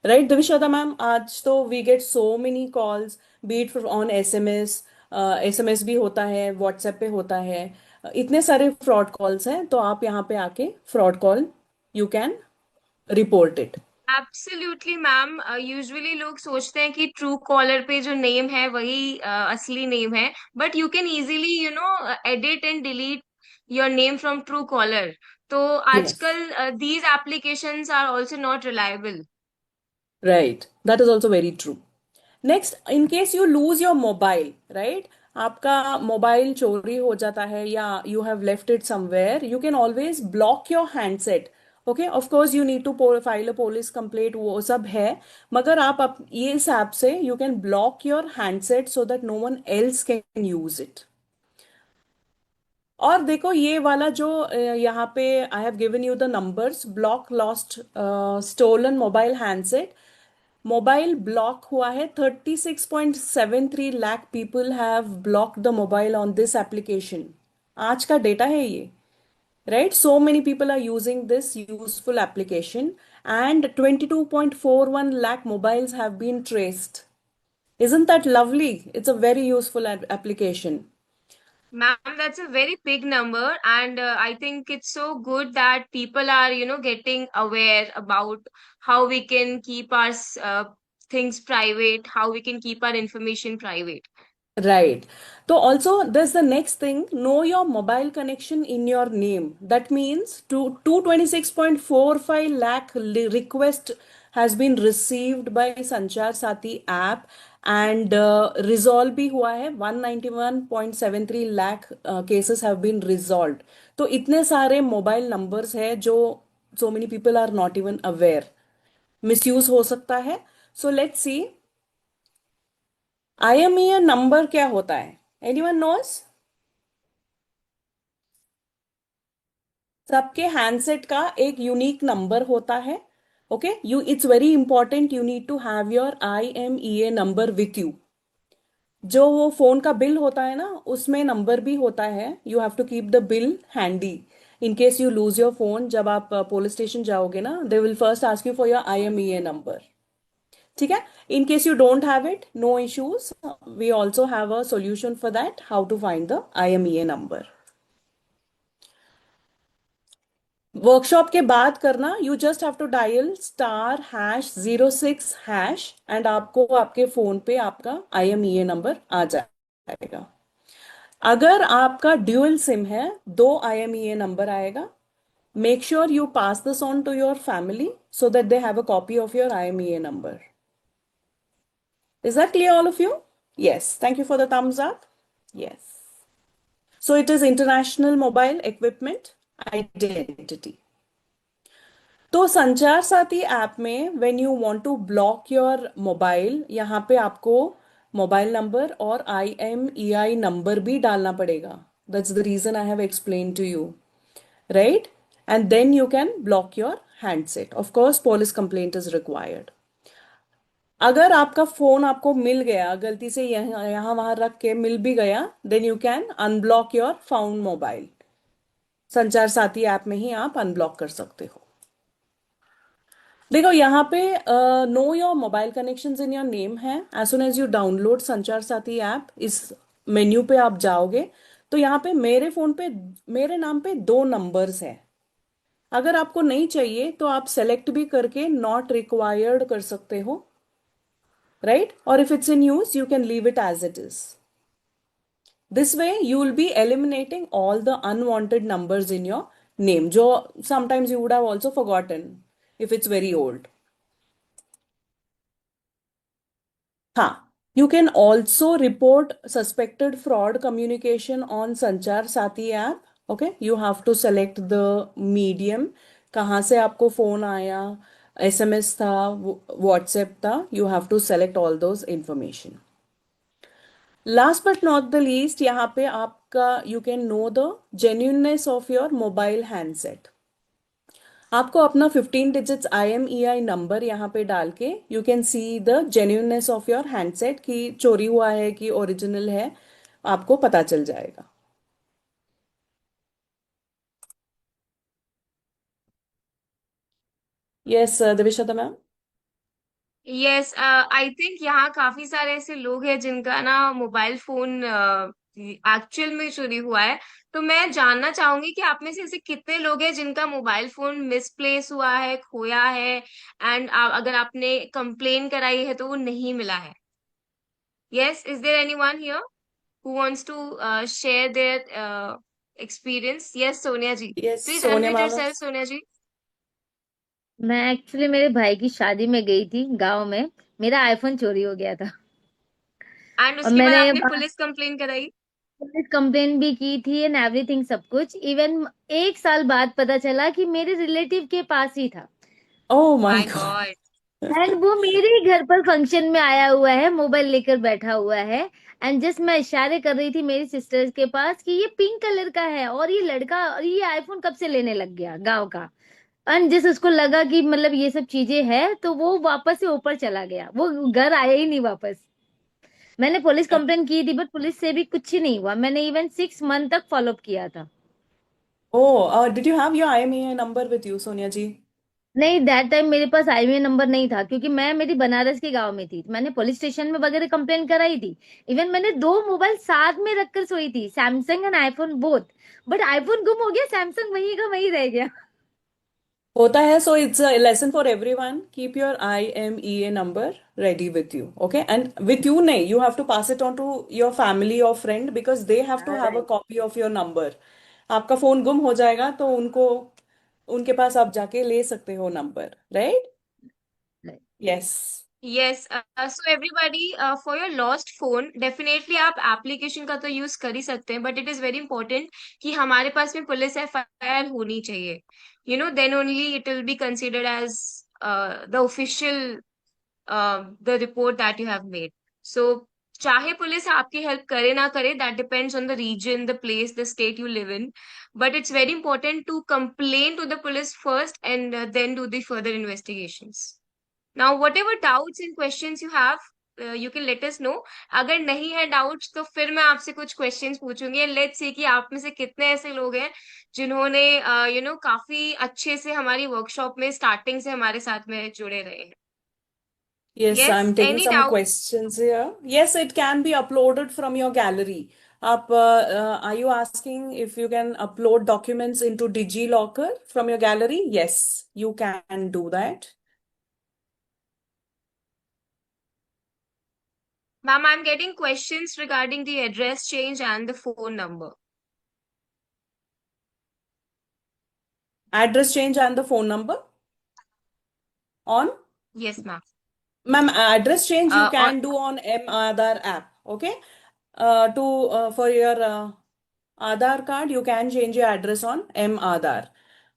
Right Divisha ma'am, आज तो we get so many calls, be it on SMS, SMS भी होता है, व्हाट्सएप पे होता है, इतने सारे फ्रॉड कॉल्स हैं। तो आप यहाँ पे आके fraud call you can report it. Absolutely ma'am. Usually लोग सोचते हैं कि ट्रू कॉलर पे जो नेम है वही असली नेम है, but you can easily edit and delete your name from Truecaller. तो यस, आजकल these applications are also not reliable. Right, that is also very true. Next, in case you lose your mobile, right, आपका mobile चोरी हो जाता है या you have left it somewhere, you can always block your handset. Okay, of course you need to file a police complaint, वो सब है, मगर ये इस ऐप से you can block your handset so that no one else can use it. और देखो ये वाला जो यहाँ पे I have given you the numbers, block lost stolen mobile handset, mobile block हुआ है 36.73 lakh people have block the mobile on this application. आज का डेटा है ये, right? So many people are using this useful application and 22.41 lakh mobiles have been traced. Isn't that lovely? It's a very useful application. Ma'am, that's a very big number, and I think it's so good that people are, getting aware about how we can keep our things private, how we can keep our information private. Right. So also there's the next thing, know your mobile connection in your name. That means to 226.45 lakh request has been received by Sanchar Sati app and resolve भी हुआ है 191.73 lakh cases have been resolved. तो इतने सारे mobile numbers है जो so many people are not even aware. Misuse हो सकता है. So let's see. IMEI number क्या होता है? Anyone knows? सबके हैंडसेट का एक यूनिक नंबर होता है. Okay, you it's very important, you need to have your IMEI number with you. जो वो फोन का बिल होता है ना, उसमें नंबर भी होता है. You have to keep the bill handy in case you lose your phone. जब आप पुलिस स्टेशन जाओगे ना, they will first ask you for your IMEI number. ठीक है. In case you don't have it, no issues, we also have a solution for that, how to find the IMEI number. Workshop के बाद करना, you just have to dial *#06# and आपको आपके phone पे आपका IMEI number आ जाएगा. अगर आपका ड्यूअल सिम है, दो IMEI नंबर आएगा. Make sure you pass this on to your family so that they have a copy of your IMEI number. Is that clear all of you? Yes, thank you for the thumbs up. Yes. So it is International Mobile Equipment Identity. तो संचार Saathi app में when you want to block your mobile, यहाँ पे आपको mobile number और IMEI number भी डालना पड़ेगा. That's the reason I have explain to you, right? And then you can block your handset. Of course police complaint is required. अगर आपका phone आपको मिल गया गलती से, यहाँ यहाँ वहां रख के मिल भी गया, then you can unblock your found mobile. Sanchar Saathi app में ही आप अनब्लॉक कर सकते हो. देखो यहाँ पे know your mobile connections in your name है. As soon as you download Sanchar Saathi app, इस मेन्यू पे आप जाओगे तो यहाँ पे मेरे फोन पे मेरे नाम पे दो नंबर्स है. अगर आपको नहीं चाहिए तो आप सेलेक्ट भी करके नॉट रिक्वायर्ड कर सकते हो, राइट? और if it's in use you can leave it as it is. This way you will be eliminating all the unwanted numbers in your name, जो sometimes you would have also forgotten if it's very old. हाँ, you can also report suspected fraud communication on Sanchar Sati app. Okay, you have to select the medium, कहाँ से आपको phone आया, SMS था, WhatsApp था, you have to select all those information. Last but not the least, यहाँ पे आपका you can know the genuineness of your mobile handset. आपको अपना 15 डिजिट्स IMEI नंबर यहाँ पे डाल के you can see the genuineness of your handset, कि चोरी हुआ है कि ओरिजिनल है, आपको पता चल जाएगा. Yes Divisha ma'am. Yes, I think यहाँ काफी सारे ऐसे लोग हैं जिनका ना मोबाइल फोन एक्चुअल में चोरी हुआ है. तो मैं जानना चाहूंगी कि आप में से ऐसे कितने लोग हैं जिनका मोबाइल फोन मिसप्लेस हुआ है, खोया है, एंड अगर आपने कंप्लेन कराई है तो वो नहीं मिला है. Yes, is there anyone here who wants to share their experience? Yes, Sonia ji. Yes Please Sonia unmute ma'am. yourself, Sonia ji. मैं एक्चुअली मेरे भाई की शादी में गई थी गांव में। मेरा आईफोन चोरी हो गया था And और उसके बाद मैंने आपने पुलिस कंप्लेन कराई? पुलिस कंप्लेन भी की थी एंड एवरीथिंग सब कुछ। इवन 1 साल बाद पता चला कि मेरे रिलेटिव के पास ही था oh my My God. God. And वो मेरे ही घर पर फंक्शन में आया हुआ है, मोबाइल लेकर बैठा हुआ है। एंड जस्ट मैं इशारे कर रही थी मेरी सिस्टर्स के पास कि ये पिंक कलर का है और ये लड़का और ये आईफोन कब से लेने लग गया गांव का। एंड जिस उसको लगा कि मतलब ये सब चीजें हैं तो वो वापस से ऊपर चला गया, वो घर आया ही नहीं वापस। मैंने पुलिस कंप्लेन की थी बट पुलिस से भी कुछ ही नहीं हुआ। मैंने इवन 6 मंथ तक फॉलो अप किया था। Oh, did you have your IMEI number with you Sonia ji? नहीं, दैट टाइम मेरे पास आईएमईआई नंबर नहीं था क्योंकि मैं मेरी बनारस के गांव में थी। मैंने पुलिस स्टेशन में वगैरह कंप्लेन कराई थी। इवन मैंने दो मोबाइल साथ में रखकर सोई थी, Samsung and iPhone both. But iPhone गुम हो गया, सैमसंग वहीं का वहीं रह गया। होता है. So it's a lesson for everyone. Keep your IMEA number ready with you. Okay. And with you, nahi, you have to pass it on to your family or friend because they have to have a Right. copy of your number. आपका phone गुम हो जाएगा तो उनको उनके पास आप जाके ले सकते हो number. Right. Right. Yes. Yes, so everybody, for your lost phone, definitely आप एप्लीकेशन का तो यूज कर ही सकते हैं, but it is very important कि हमारे पास में पुलिस एफआईआर होनी चाहिए. Then only it will be considered as the official the report that you have made. So, चाहे पुलिस आपकी हेल्प करे ना करे, that depends on the region, the place, the state you live in. But it's very important to complain to the police first and then do the further investigations. Now, whatever doubts and questions you have, you can let us know. अगर नहीं है doubts तो फिर मैं आपसे कुछ questions पूछूंगी and let's see कि आप में से कितने ऐसे लोग हैं जिन्होंने काफी अच्छे से हमारी वर्कशॉप में स्टार्टिंग से हमारे साथ में जुड़े रहे हैं. Yes, Yes, I'm taking any some doubt? questions here. Yes, it can be uploaded from your gallery. Are you asking if you can upload documents into DigiLocker from your gallery? Yes, you can do that. Ma'am, I'm getting questions regarding the address change and the phone number. Address change and the phone number on? Yes, ma'am. Ma'am, address change you On can do on M-Aadhaar app. Okay. For your Aadhaar card, you can change your address on M-Aadhaar.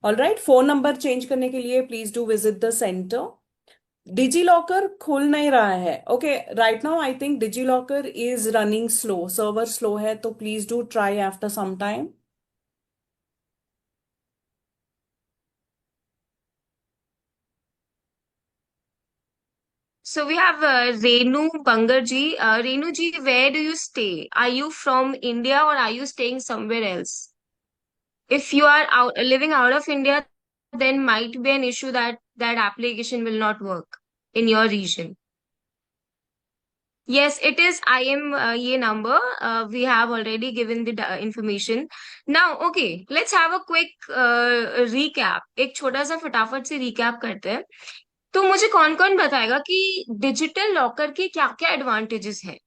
All right. Phone number change करने के लिए please do visit the center. DigiLocker खुल नहीं रहा है. Okay, right now I think DigiLocker is running slow, server slow है, तो please do try after some time. So we have Renu Bangarji. Renu ji, where do you stay? Are you from India or are you staying somewhere else? If you are living out of India, then might be an issue that that application will not work in your region. Yes, it is IMEA number. We have already given the information. Now, okay, let's have a quick recap. एक छोटा सा फटाफट से recap करते हैं. तो मुझे कौन कौन बताएगा कि डिजिटल लॉकर के क्या क्या एडवांटेजेस हैं?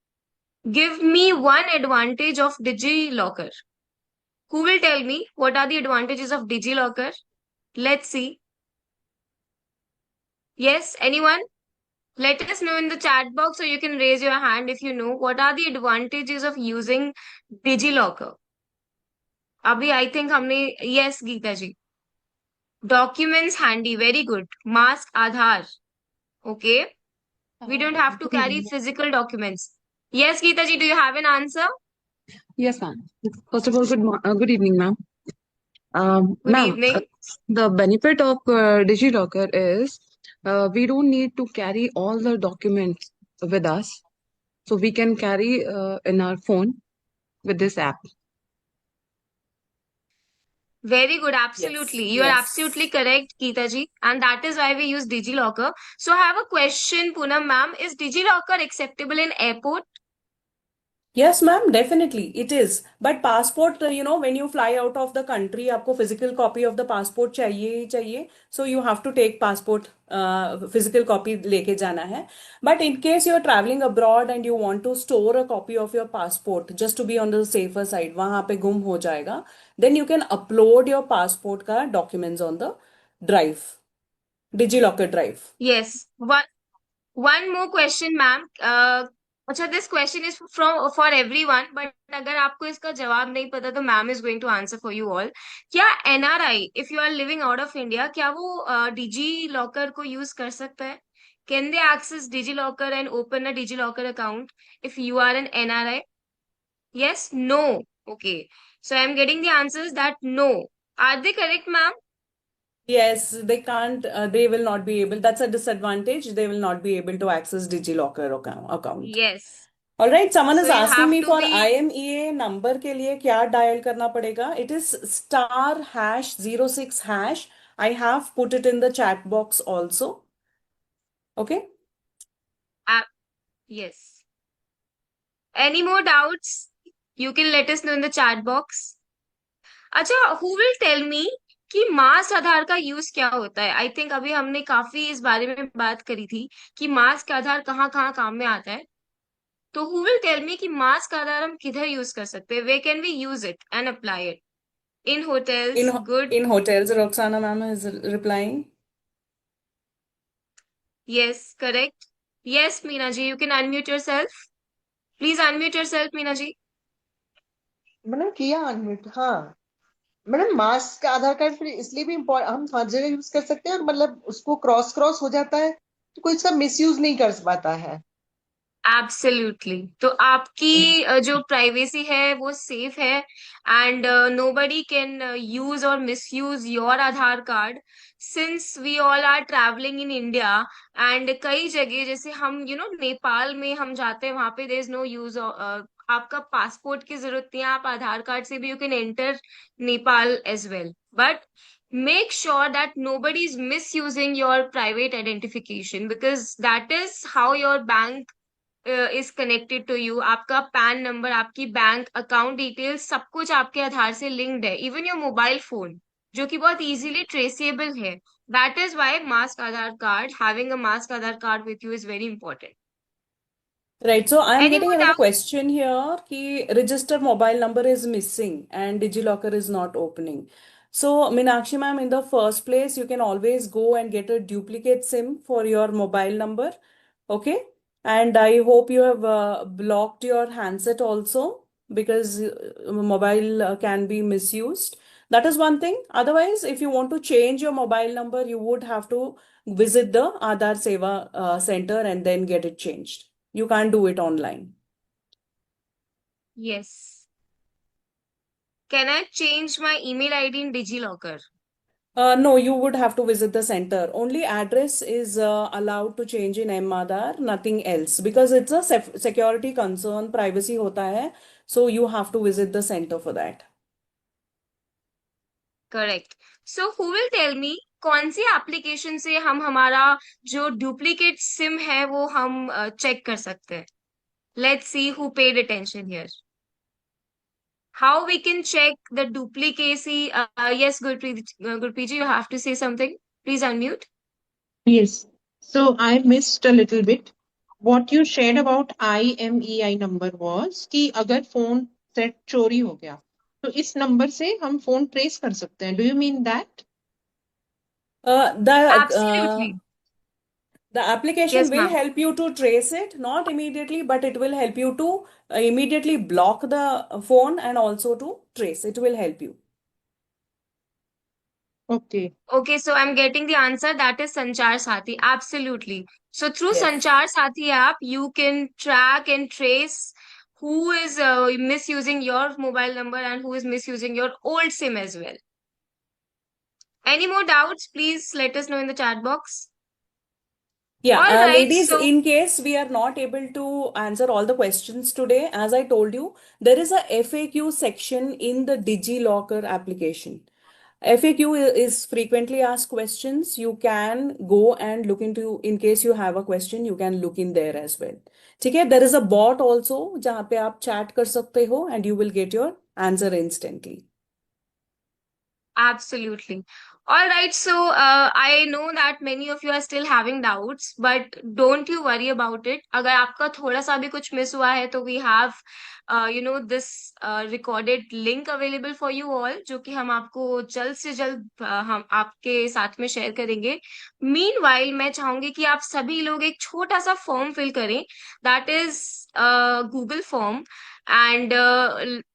Give me one advantage of DigiLocker. Who will tell me what are the advantages of DigiLocker? Let's see. Yes, anyone? Let us know in the chat box or you can raise your hand if you know what are the advantages of using DigiLocker. अभी I think हमने yes Geeta ji. Documents handy, very good. Mask Aadhaar, okay. We don't have to Good carry evening. physical documents. Yes, Geeta ji, do you have an answer? Yes, ma'am. First of all, good evening, ma'am. Good Ma'am, evening. the benefit of DigiLocker is we don't need to carry all the documents with us, so we can carry in our phone with this app. Very good. Yes, Absolutely. You are absolutely yes. correct, Geeta ji. And that is why we use DigiLocker. So I have a question, Poonam ma'am. Is DigiLocker acceptable in airport? Yes, ma'am, definitely it is. But passport, when you fly out of the country, आपको physical copy of the passport चाहिए ही चाहिए. So you have to take passport, physical copy लेके जाना है. But in case you're traveling abroad and you want to store a copy of your passport just to be on the safer side, वहाँ पे गुम हो जाएगा, then you can upload your passport का documents on the drive, DigiLocker drive. Yes. One more question, ma'am. अच्छा, this question is from for everyone, but अगर आपको इसका जवाब नहीं पता तो ma'am is going to answer for you all. क्या NRI, if you are living out of India, क्या वो डिजी लॉकर को यूज कर सकता है? Can they access DigiLocker and open a DigiLocker account if you are an NRI? Yes, no. Okay. So I'm getting the answers that no. Are they correct, ma'am? Yes, they can't, they will not be able, that's a disadvantage. They will not be able to access DigiLocker account. Yes. All right, someone So is you asking have me to for be IMEA number के लिए क्या dial करना पड़ेगा? It is *#06#. I have put it in the chat box also. Okay. yes. Any more doubts? You can let us know in the chat box. अच्छा, who will tell me कि मास आधार का use क्या होता है। I think अभी हमने काफी इस बारे में बात करी थी कि मास का आधार कहाँ कहाँ काम में आता है। तो हु विल टेल मी कि मास का आधार हम किधर यूज कर सकते हैं, way can we use it and apply it. In In hotels, good. in hotels, Roxana ma'am is replying. Yes, correct. Yes Meena ji, you can unmute yourself. Please unmute yourself Meena ji. मैंने किया unmute, हाँ। मैडम, मास्क का आधार card फिर इसलिए भी import, हम हर जगह use कर सकते हैं, और मतलब उसको क्रॉस क्रॉस हो जाता है तो कोई इसका मिस यूज नहीं कर पाता है। एब्सोल्युटली। तो आपकी जो प्राइवेसी है वो सेफ है, एंड नोबडी कैन यूज और misuse your Aadhaar card, since we all are travelling in India. And कई जगह जैसे हम नेपाल में हम जाते हैं, वहां पे देयर इज नो यूज। आपका पासपोर्ट की जरूरत नहीं है, आप आधार कार्ड से भी you can enter Nepal as well. But make sure that nobody is misusing your private identification, because that is how your bank is connected to you. आपका PAN number, आपकी बैंक अकाउंट डिटेल्स, सब कुछ आपके आधार से linked है, even your mobile phone, जो कि बहुत इजीली ट्रेसेबल है। That is why mask Aadhaar card, having a mask Aadhaar card with you is very important. Right, so I am any getting more another doubt? question here कि register mobile number is missing and DigiLocker is not opening. So Meenakshi ma'am, in the first place, you can always go and get a duplicate SIM for your mobile number. Okay, and I hope you have blocked your handset also, because mobile can be misused. That is one thing. Otherwise, if you want to change your mobile number, you would have to visit the Aadhaar Seva center and then get it changed. You can't do it online. Yes. Can I change my email ID in DigiLocker? No, you would have to visit the center. Only address is allowed to change in M-Aadhaar, nothing else, because it's a security concern, privacy होता है. So you have to visit the center for that. Correct. So who will tell me कौन सी application से हम हमारा जो duplicate SIM है वो हम चेक कर सकते हैं? Let's see who paid attention here. How we can check the duplicacy? Yes, Gurpreet ji, you have to say something. Please unmute. Yes. So I missed a little bit. What you shared about IMEI number was कि अगर phone set चोरी हो गया तो इस number से हम phone trace कर सकते हैं. Do you mean that? Uh, the Absolutely. the application Yes, will ma'am. help you to trace it, not immediately, but it will help you to immediately block the phone and also to trace. It will help you. Okay. Okay, so I'm getting the answer. That is Sanchar Sathi. Absolutely. So through Yes. Sanchar Sathi app, you can track and trace who is misusing your mobile number and who is misusing your old SIM as well. Any more doubts? Please let us know in the chat box. Yeah, All right. ladies, So in case we are not able to answer all the questions today, as I told you, there is a FAQ section in the DigiLocker application. FAQ is frequently asked questions. You can go and look into, in case you have a question, you can look in there as well. ठीक है, there is a bot also जहाँ पे आप chat कर सकते हो and you will get your answer instantly. absolutely. All right. So, I know that many of you are still having doubts, but don't you worry about it. अगर आपका थोड़ा सा भी कुछ मिस हुआ है, तो we have, this recorded link available for you all, जो कि हम आपको जल्द से जल्द हम आपके साथ में शेयर करेंगे. Meanwhile, मैं चाहूंगी कि आप सभी लोग एक छोटा सा फॉर्म फिल करें. That is Google form, and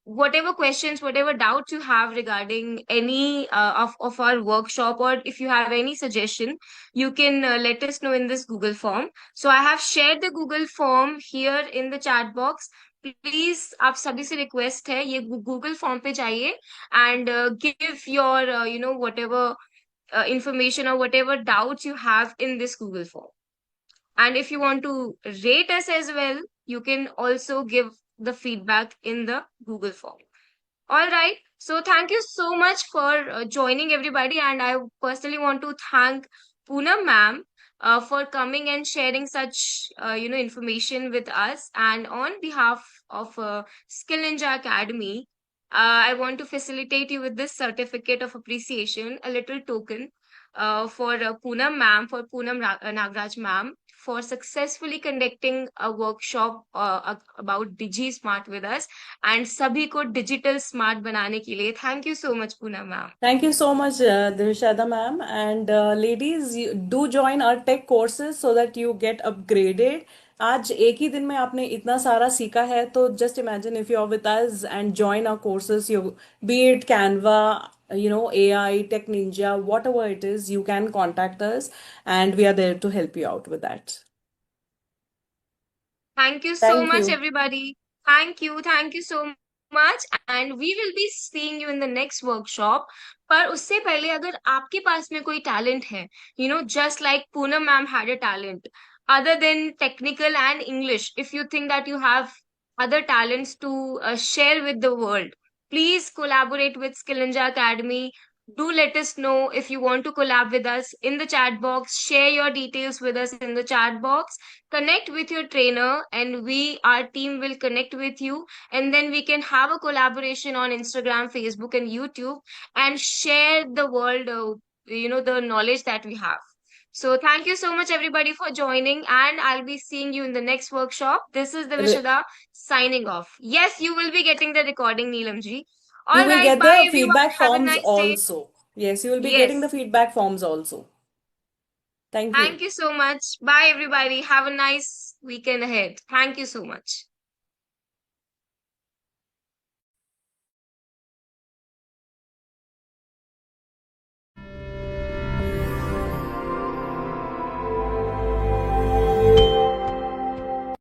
whatever questions, whatever doubts you have regarding any of our workshop, or if you have any suggestion, you can let us know in this Google form. So I have shared the Google form here in the chat box. Please आप सभी से request है, ये Google form पे जाइए and give your whatever information or whatever doubts you have in this Google form. And if you want to rate us as well, you can also give the feedback in the Google form. All right. So thank you so much for joining everybody. And I personally want to thank Poonam ma'am for coming and sharing such, information with us. And on behalf of Skill Ninja Academy, I want to facilitate you with this certificate of appreciation, a little token for Poonam ma'am, for Poonam Nagraj ma'am, for successfully conducting a workshop about Digi Smart with us and सभी को digital smart बनाने के लिए. Thank you so much, Poonam ma'am. Thank you so much, Divishada ma'am. And ladies, do join our tech courses so that you get upgraded. आज एक ही दिन में आपने इतना सारा सीखा है, तो just imagine if you're with us and join our courses, you be it Canva, AI, Tech Ninja, whatever it is, you can contact us, and we are there to help you out with that. Thank you so Thank much, you. everybody. Thank you so much. And we will be seeing you in the next workshop. पर उससे पहले अगर आपके पास में कोई talent है, just like Poonam ma'am had a talent, other than technical and English, if you think that you have other talents to share with the world, please collaborate with Skill Ninja Academy. Do let us know if you want to collab with us in the chat box. Share your details with us in the chat box. Connect with your trainer, and our team will connect with you, and then we can have a collaboration on Instagram, Facebook, and YouTube, and share the world, the knowledge that we have. So thank you so much, everybody, for joining, and I'll be seeing you in the next workshop. This is the Re- Vishada signing off. Yes, you will be getting the recording, Neelamji. You All will right, get bye the everyone. feedback Have a forms nice day. also. Yes, you will be getting Yes. the feedback forms also. Thank you. Thank you so much. Bye everybody. Have a nice weekend ahead. Thank you so much.